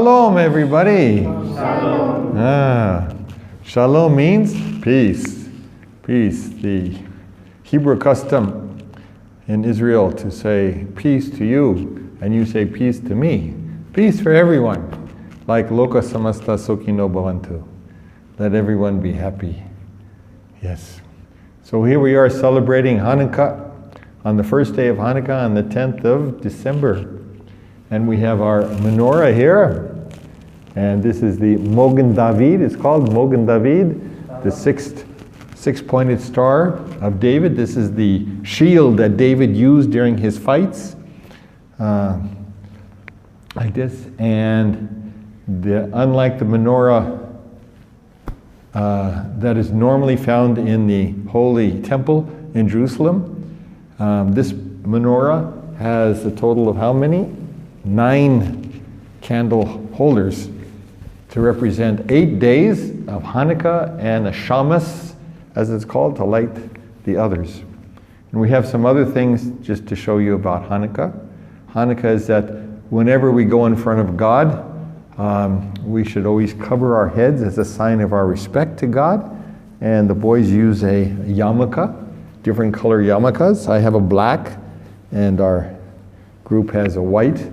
Shalom, everybody. Shalom. Shalom means peace. Peace. The Hebrew custom in Israel to say peace to you, and you say peace to me. Peace for everyone. Like Loka Samasta Sukino Bhavantu. Let everyone be happy. Yes. So here we are celebrating Hanukkah on the first day of Hanukkah on the 10th of December. And we have our menorah here. And this is the Mogen David. It's called Mogen David, the six-pointed star of David. This is the shield that David used during his fights. Like this. And unlike the menorah that is normally found in the Holy Temple in Jerusalem, this menorah has a total of how many? 9 candle holders to represent 8 days of Hanukkah and a shamas, as it's called, to light the others. And we have some other things just to show you about Hanukkah. Hanukkah is that whenever we go in front of God, we should always cover our heads as a sign of our respect to God. And the boys use a yarmulke, different color yarmulkes. I have a black, and our group has a white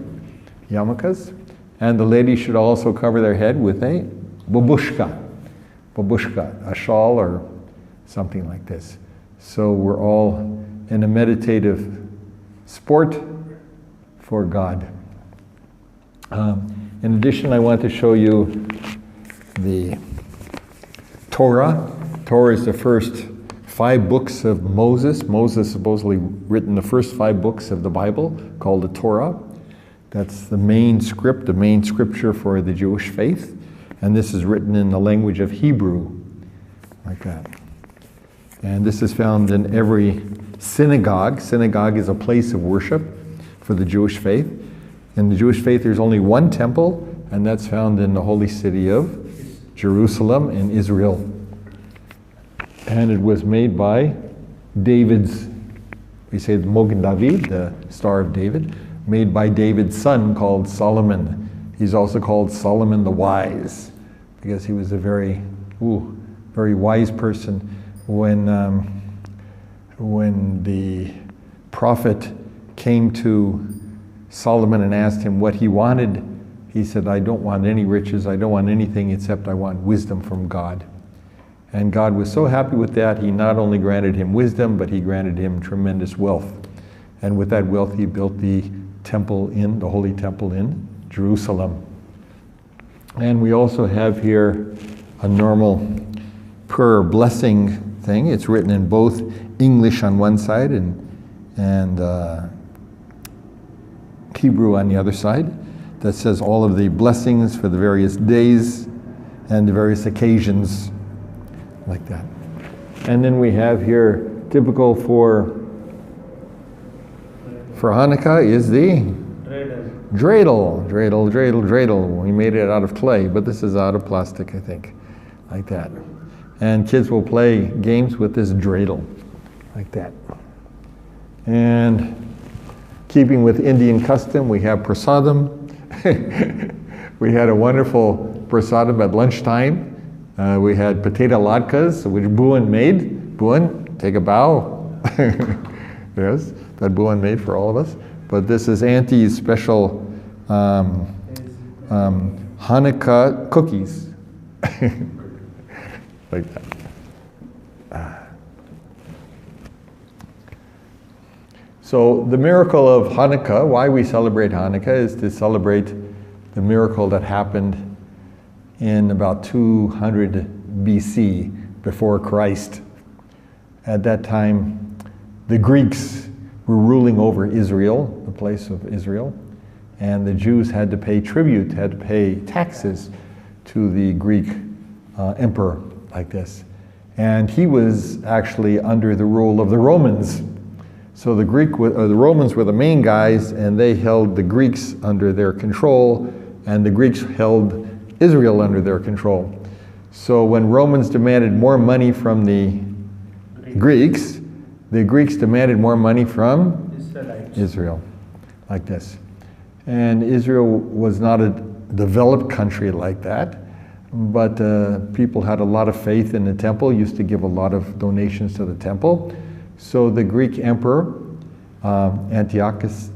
yarmulkes. And the ladies should also cover their head with a babushka, a shawl or something like this. So we're all in a meditative sport for God. In addition, I want to show you the Torah. Torah is the first 5 books of Moses. Moses supposedly written the first 5 books of the Bible, called the Torah. That's the main script, the main scripture for the Jewish faith. And this is written in the language of Hebrew, like that. And this is found in every synagogue. Synagogue is a place of worship for the Jewish faith. In the Jewish faith, there's only one temple, and that's found in the holy city of Jerusalem in Israel. And it was made by David's, we say the Mogen David, the Star of David, made by David's son called Solomon. He's also called Solomon the Wise, because he was a very wise person. When the prophet came to Solomon and asked him what he wanted, he said, I don't want any riches, I don't want anything except I want wisdom from God. And God was so happy with that, he not only granted him wisdom, but he granted him tremendous wealth. And with that wealth, he built the holy temple in Jerusalem. And we also have here a normal prayer blessing thing. It's written in both English on one side and Hebrew on the other side, that says all of the blessings for the various days and the various occasions, like that. And then we have here, typical for Hanukkah is the dreidel. We made it out of clay, but this is out of plastic, I think, like that. And kids will play games with this dreidel, like that. And keeping with Indian custom, we have prasadam. We had a wonderful prasadam at lunchtime. We had potato latkes, which Buan made. Buan, take a bow. Yes, that Buan made for all of us. But this is Auntie's special Hanukkah cookies. Like that. So the miracle of Hanukkah, why we celebrate Hanukkah, is to celebrate the miracle that happened in about 200 BC, before Christ. At that time, the Greeks were ruling over Israel, the place of Israel, and the Jews had to pay tribute, had to pay taxes to the Greek emperor, like this. And he was actually under the rule of the Romans. So the Romans were the main guys, and they held the Greeks under their control, and the Greeks held Israel under their control. So when Romans demanded more money from the Greeks demanded more money from Israel, like this. And Israel was not developed country like that, but people had a lot of faith in the temple, used to give a lot of donations to the temple. So the Greek emperor, Antiochus,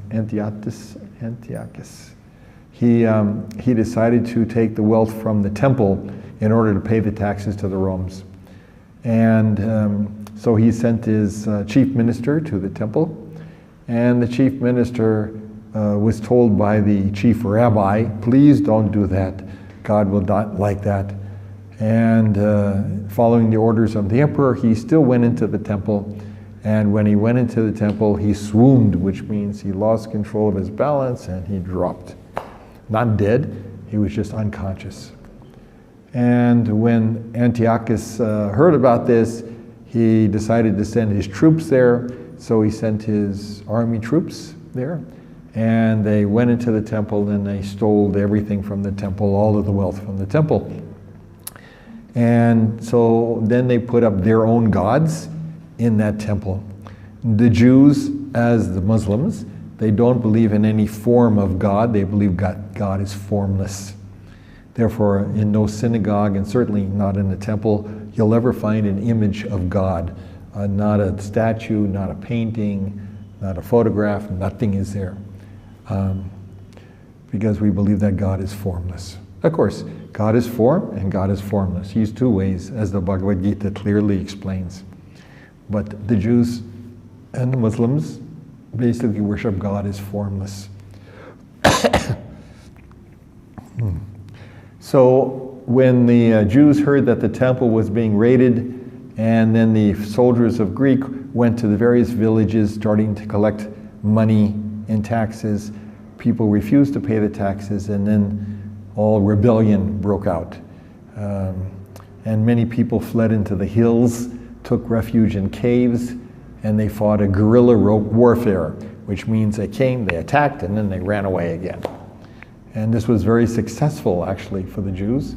he decided to take the wealth from the temple in order to pay the taxes to the Romans. And so he sent his chief minister to the temple, and the chief minister was told by the chief rabbi, please don't do that. God will not like that. And following the orders of the emperor, he still went into the temple. And when he went into the temple, he swooned, which means he lost control of his balance and he dropped. Not dead, he was just unconscious. And when Antiochus heard about this, he decided to send his troops there. So he sent his army troops there. And they went into the temple and they stole everything from the temple, all of the wealth from the temple. And so then they put up their own gods in that temple. The Jews, as the Muslims, they don't believe in any form of God. They believe God is formless. Therefore, in no synagogue, and certainly not in the temple, you'll ever find an image of God. Not a statue, not a painting, not a photograph, nothing is there. Because we believe that God is formless. Of course, God is form and God is formless. He's two ways, as the Bhagavad Gita clearly explains. But the Jews and the Muslims basically worship God as formless. So when the Jews heard that the temple was being raided, and then the soldiers of Greek went to the various villages starting to collect money in taxes, people refused to pay the taxes, and then all rebellion broke out. And many people fled into the hills, took refuge in caves, and they fought a guerrilla warfare, which means they came, they attacked, and then they ran away again. And this was very successful, actually, for the Jews.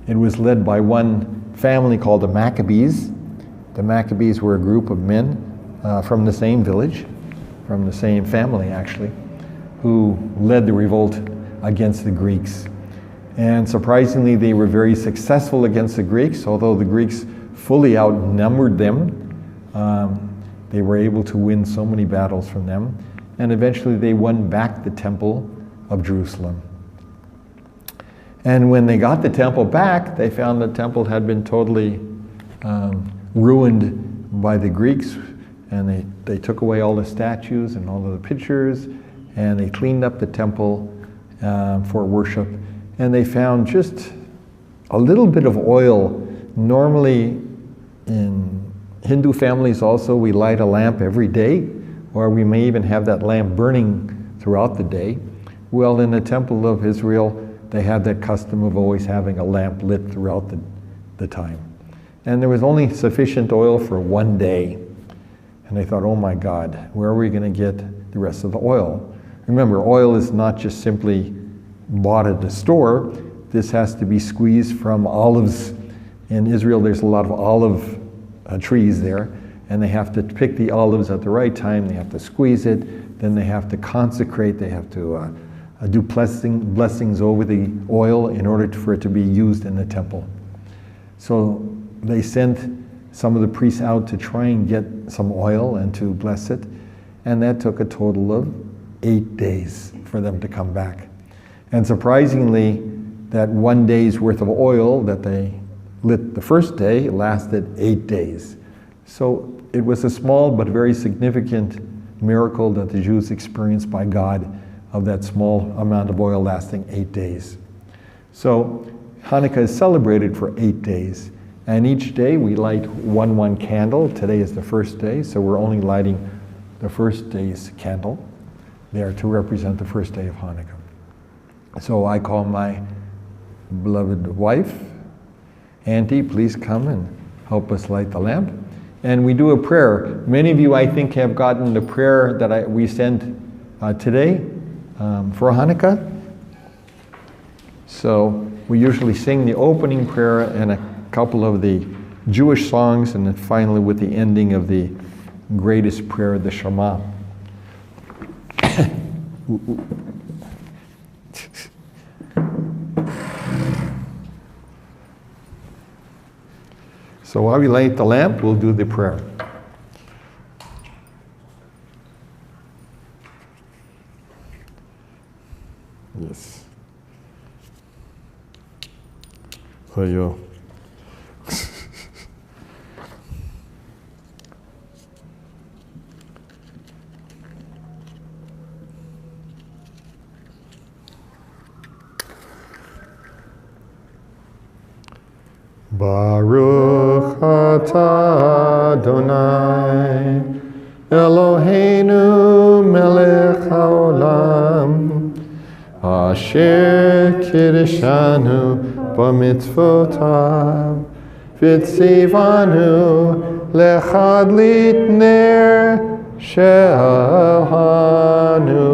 It was led by one family called the Maccabees. The Maccabees were a group of men from the same village, from the same family, actually, who led the revolt against the Greeks. And surprisingly, they were very successful against the Greeks, although the Greeks fully outnumbered them. They were able to win so many battles from them. And eventually they won back the temple of Jerusalem. And when they got the temple back, they found the temple had been totally ruined by the Greeks. And they took away all the statues and all of the pictures, and they cleaned up the temple for worship. And they found just a little bit of oil. Normally in Hindu families also, we light a lamp every day, or we may even have that lamp burning throughout the day. Well, in the temple of Israel, they had that custom of always having a lamp lit throughout the time. And there was only sufficient oil for one day. And they thought, oh my God, where are we going to get the rest of the oil? Remember, oil is not just simply bought at the store. This has to be squeezed from olives. In Israel, there's a lot of olive trees there, and they have to pick the olives at the right time. They have to squeeze it. Then they have to consecrate. They have to do blessings over the oil in order for it to be used in the temple. So they sent some of the priests out to try and get some oil and to bless it, and that took a total of 8 days for them to come back. And surprisingly, that 1 day's worth of oil that they lit the first day lasted 8 days. So it was a small but very significant miracle that the Jews experienced by God of that small amount of oil lasting 8 days. So Hanukkah is celebrated for 8 days. And each day we light one candle. Today is the first day, so we're only lighting the first day's candle there to represent the first day of Hanukkah. So I call my beloved wife, Auntie, please come and help us light the lamp. And we do a prayer. Many of you, I think, have gotten the prayer that we sent today for Hanukkah. So we usually sing the opening prayer and a couple of the Jewish songs, and then finally with the ending of the greatest prayer, the Shema. So while we light the lamp, we'll do the prayer. Yes. Ayo. Baruch atah Adonai Eloheinu melech haolam asher kiddushanu b'mitzvotav v'tzivanu lechadlit ner shel Hannukah.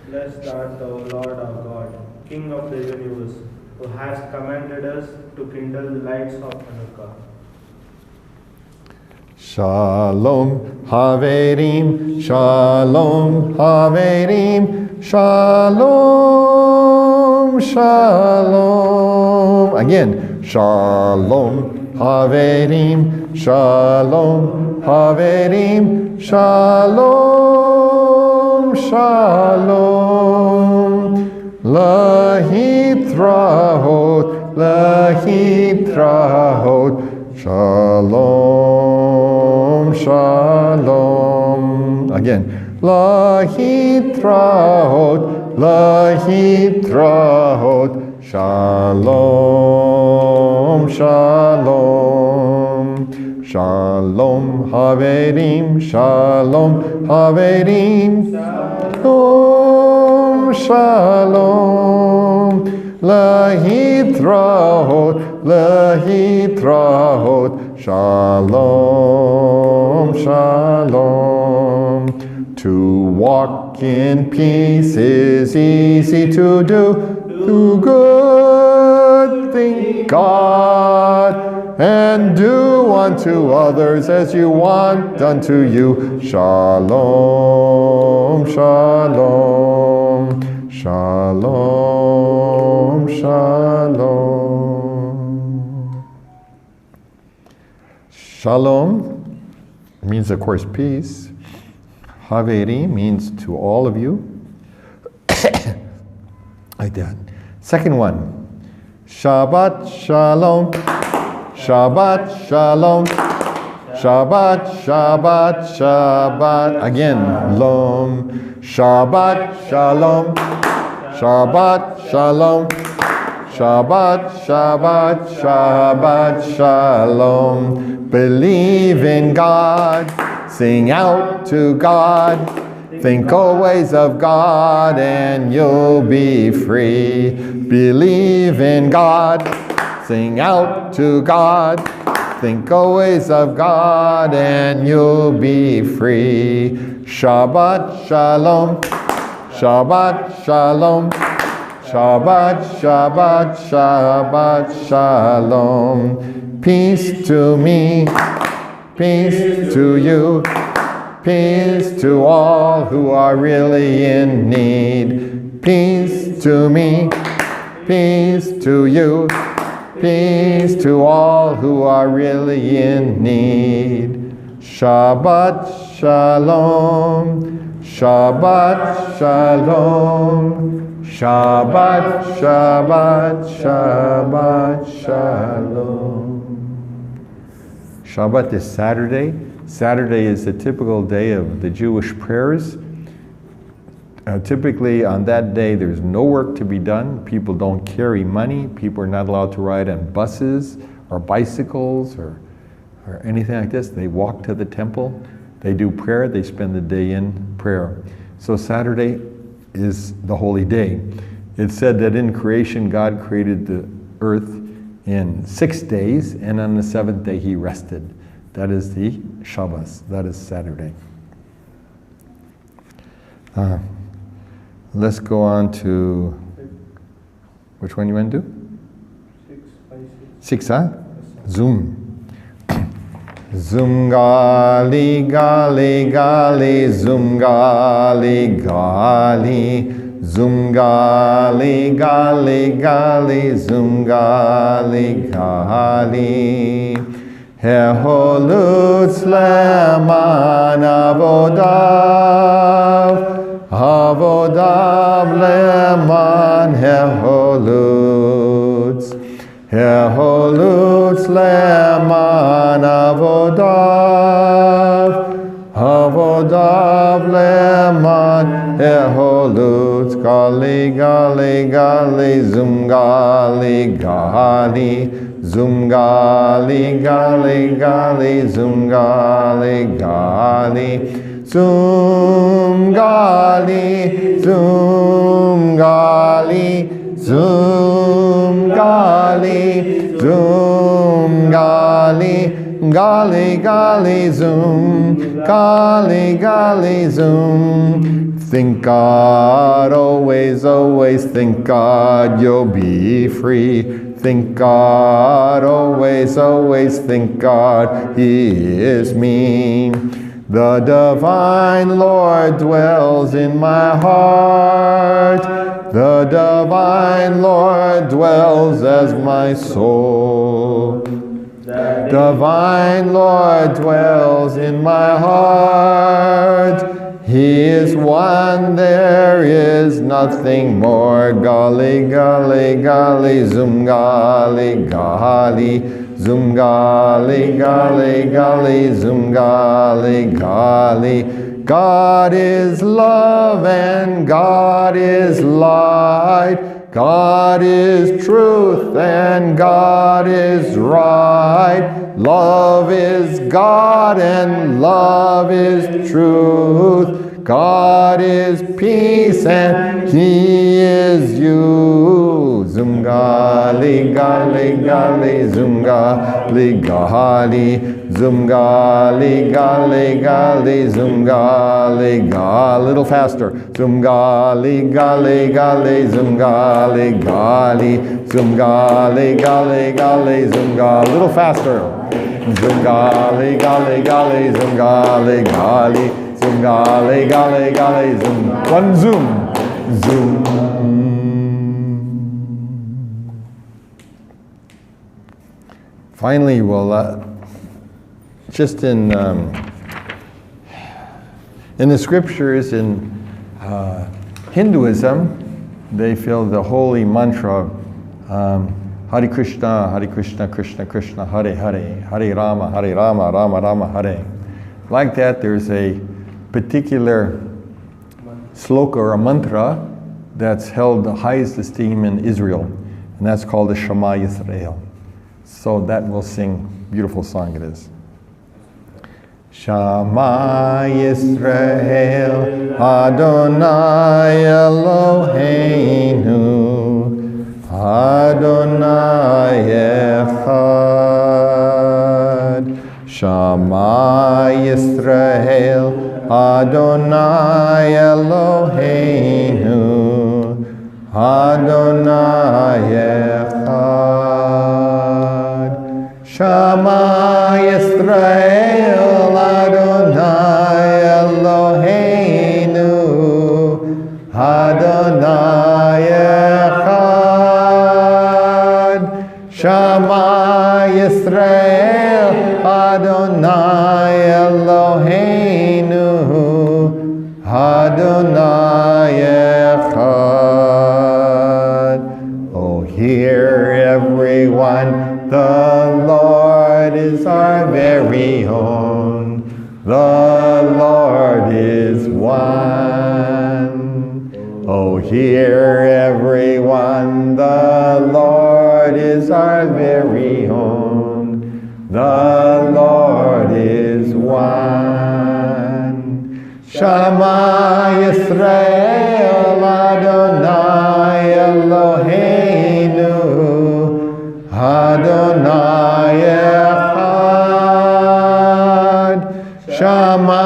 Blessed art thou, Lord our God, King of the universe, who has commanded us to kindle the lights of Hanukkah. Shalom Haverim, Shalom Haverim, Shalom, Shalom. Again, Shalom Haverim, Shalom Haverim, Shalom, Shalom. Lahitrahot, Lahitrahot, Shalom, Shalom. Again, Lahitrahot, Lahitrahot, Shalom, Shalom. Shalom Haverim, Shalom Haverim, Shalom, Shalom. Lahitrahot, Lahitrahot, Shalom, Shalom. To walk in peace is easy to do. Do good, thank God, and do unto others as you want unto you. Shalom, Shalom, Shalom, Shalom. Shalom means, of course, peace. Haveri means to all of you. Like that. Second one, Shabbat Shalom, Shabbat Shalom, Shabbat, Shabbat, Shabbat. Again, Lom, Shabbat Shalom, Shabbat Shalom, Shabbat, Shabbat, Shabbat Shalom. Believe in God, sing out to God. Think always of God and you'll be free. Believe in God, sing out to God. Think always of God and you'll be free. Shabbat Shalom, Shabbat Shalom, Shabbat, Shabbat, Shabbat Shalom. Peace to me, peace to you. Peace to all who are really in need. Peace to me, peace to you. Peace to all who are really in need. Shabbat Shalom, Shabbat Shalom, Shabbat, Shabbat, Shabbat Shalom. Shabbat is Saturday. Saturday is the typical day of the Jewish prayers. Typically on that day there's no work to be done. People don't carry money. People are not allowed to ride on buses or bicycles or anything like this. They walk to the temple. They do prayer. They spend the day in prayer. So Saturday is the holy day. It's said that in creation God created the earth in 6 days, and on the 7th day he rested. That is the Shabbos. That is Saturday. Let's go on to, which one you want to do? 6 by 6. 6, huh? Zoom. Zum gali gali gali, zum gali gali, zum gali gali gali, zum gali gali. Heholutz leman avodav, avodav leman heholutz. Heholutz leman avodav, avodav leman heholutz. Gali gali gali, zum gali gali, zum gali gali gali, zum gali gali, zum gali, zum gali, zum gali, zum gali, gali gali zum, gali gali zum. Think God, always, always think God, you'll be free. Think God, always, always think God, He is me. The divine Lord dwells in my heart. The divine Lord dwells as my soul. Divine Lord dwells in my heart. He is one, there is nothing more. Gali, gali, gali, zum gali, gali, zum gali, gali, gali, zum gali, gali. God is love and God is light. God is truth and God is right. Love is God and love is truth. God is peace and He is you. Zum gali gali gali, zum gali gali, zum gali gali gali, zum gali gali. A little faster. Zum gali gali gali, zum gali gali, zum gali gali gali, zum gali. A little faster. Zum gali gali gali, zum gali gali, zum gali gali gali, zum. One zoom, zoom. Finally, we'll just in the scriptures in Hinduism, they feel the holy mantra. Hare Krishna, Krishna Krishna, Hare Hare, Hare Rama, Rama Rama, Hare. Like that, there's a particular sloka or a mantra that's held the highest esteem in Israel, and that's called the Shema Yisrael. So that we'll sing, beautiful song it is. Shema Yisrael, Adonai Eloheinu, Adonai Echad. Shema Yisrael, Adonai Eloheinu, Adonai Echad. Shema Yisrael, Adonai Eloheinu, Adonai Echad. Shema Yisrael, Adonai Eloheinu, Adonai Echad. Oh, hear everyone, the Lord is our very own. The Lord is one. Oh, hear everyone, the Lord is our very own. The Lord is one. Shema Yisrael, Adonai Eloheinu, Adonai Echad. Shema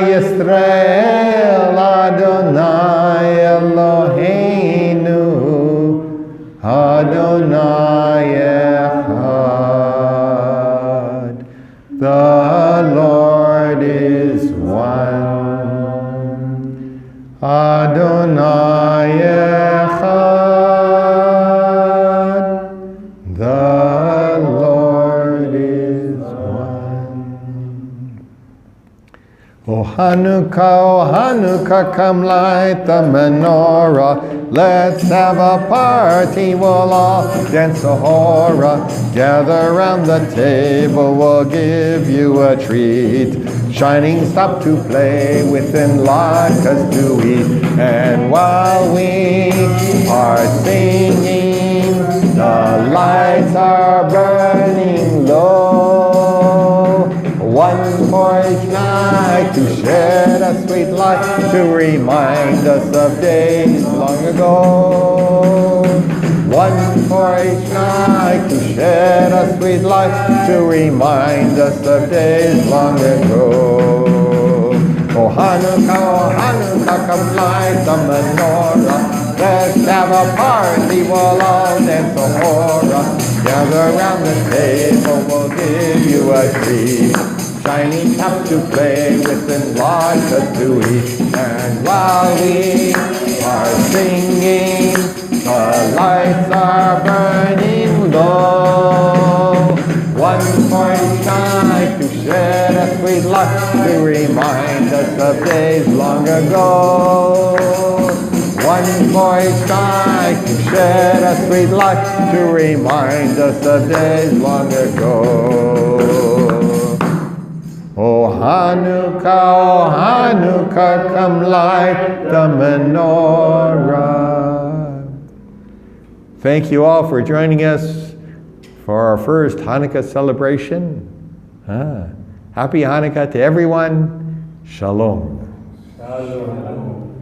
Yisrael, Adonai Eloheinu, Adonai Echad. The Adonai Echad. The Lord is one. O Hannukah, come light the menorah. Let's have a party, we'll all dance a hora. Gather round the table, we'll give you a treat. Shining stop to play with and latkes to eat. And while we are singing, the lights are burning low. One for each night to shed a sweet light to remind us of days long ago. One for each night to shed a sweet light to remind us of days long ago. Oh Hannukah, come light the menorah. Let's have a party, we'll all dance a hora. Gather round the table, we'll give you a treat. Shiny cup to play with and latkes to eat. And while we are singing, the lights are burning low. One for each night to shed a sweet light to remind us of days long ago. One for each night to shed a sweet light to remind us of days long ago. O Hannukah, come light the menorah. Thank you all for joining us for our first Hanukkah celebration. Happy Hanukkah to everyone. Shalom. Shalom.